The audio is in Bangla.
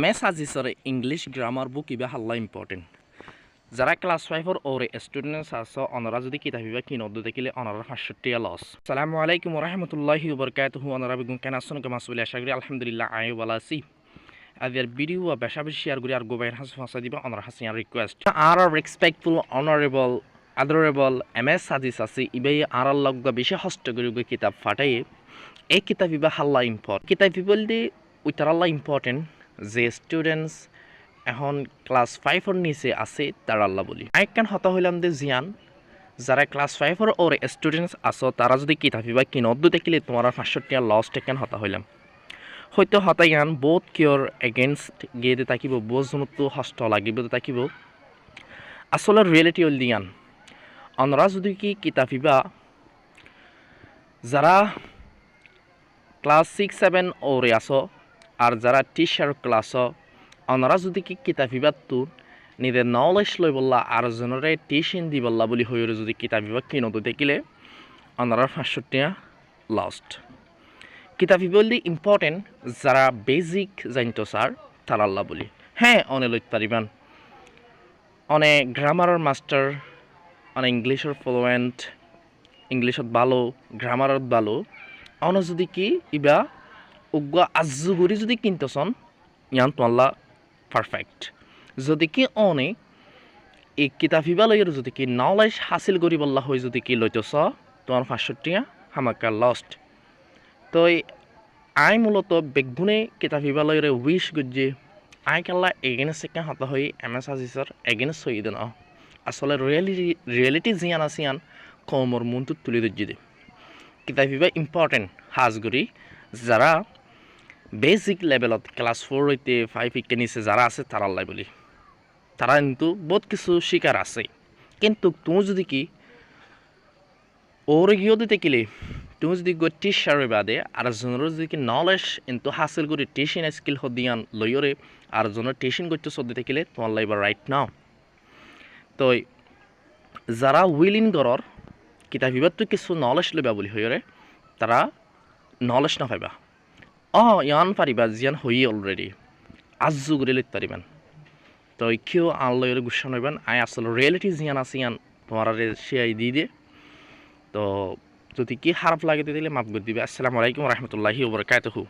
MS আজিসর ইংলিশ গ্রামার বুক ইবা হাল্লা ইম্পর্টেন্ট যারা ক্লাস 5 ওর স্টুডেন্টস আছো অনরা যদি কিতাবিবা কিনদ দেখিলে অনরা 65 লস আসসালামু আলাইকুম ওয়া রাহমাতুল্লাহি ওয়া বারাকাতুহু অনরা বিগুন কেন আসুন কেমন আসলে আশা করি আলহামদুলিল্লাহ আই ওয়ালা আছি আদের ভিডিও বা বেশি শেয়ার করি আর গোবাইর হাস ফাসা দিবা অনরা হাসিয়ার রিকোয়েস্ট আর রেসপেক্টফুল অনারেবল আদরেবল MS আজিস আছে ইবাই আর লগ বেশি হস্ত করি কিতাব ফাটাই এই কিতাবিবা হাল্লা ইম্পর্টেন্ট কিতাবি বলতে উইতারাল্লা ইম্পর্টেন্ট যে স্টুডেন্টস এখন ক্লাস 5 নিচে আছে তার আল্লাহ বলি আইকান হতা হইলাম দে জিয়ান যারা ক্লাস 5 ওর স্টুডেন্টস আছো তারা যদি কিতাবি বা কিনদ দেখিলে তোমার 500 লস টেকেন হতা হইলাম হয়তো হতাইয়ান বহুত কিয়র এগেইনস্ট গিয়ে থাকিব বোঝনতো হস্ত লাগিব থাকিব আসলে রিয়েলিটি হল দিয়ান অনরা যদি কি কিতাবিবা যারা ক্লাস 6-7 ওরে আসো আর যারা টিচার ক্লাস অনরা যদি কি কিতাবিবাতো নিজের নলেজ লই বললা আর জনরে টিউশন দি বললা বলি হইরে যদি কিতাবিবা কিনদ দেখিলে অনরা 500 লস্ট কিতাবি বললি ইম্পর্টেন্ট যারা বেসিক জানতো স্যার তার আল্লাহ বলি হ্যাঁ অনে লইতে পারিবান অনেক গ্রামারের মাস্টার অনেক ইংলিশের ফ্লুয়েন্ট ইংলিশত ভালো গ্রামারত ভালো অন যদি কি ইবা উগ্র আজুগুড়ি যদি কিনতেছন ইয়ান তোমাল্লা পারফেক্ট যদি কি অনে এই কিতাবিবা লইয়ের যদি কি নলেজ হাসিল করি বললা হয় যদি কি লইতেছ তোমার 500 হামাকা লস্ট তো আই মূলত বেগুনে কিতাবিবা লইরে উইশ গুজি আই কাল্লা এগেনস্ট সেকেন্ড হতা হই MS আজিসর এগেনস্ট হই দেন আসলে রিয়েলিটি জিয়ান আসিয়ান কমর মনটো তুলি দজ্জি দে কিতাবিবা ইম্পর্টেন্ট হাজগুড়ি যারা বেসিক লেভেলত ক্লাস 4 হইতে 5 ইকে নিচে যারা আছে তারা আল্লাহ বলি তারা কিন্তু বহুত কিছু শিকার আছে কিন্তু তুমি যদি কি ওর গিয়ে দিতে কিলে তুমি যদি টিচার বাদে আর জনের যদি কি নলেজ কিন্তু হাসিল করি টিউশন স্কিল হদিয়ান লইরে আর জনের টিউশন করতে সদ্য থাকিলে তোমার লাইব রাইট নাও তো যারা উইলিং গড়র কিতাবিবাতো কিছু নলেজ লইবা বলি হইরে তারা নলেজ না পাইবা ইয়ান পারিবা জিয়ান হই অলরেডি আজু করে লইতে পারিবেন তো কেউ আনলইরে গুসা নইবেন আই আসলে রিয়েলিটি জিয়ান আছে ইয়ান তোমার শেয়াই দিয়ে দিয়ে তো যদি কি খারাপ লাগে দিলে মাফ করে দিবে আসসালামু আলাইকুম রহমতুল্লাহি ওয়া বারাকাতুহু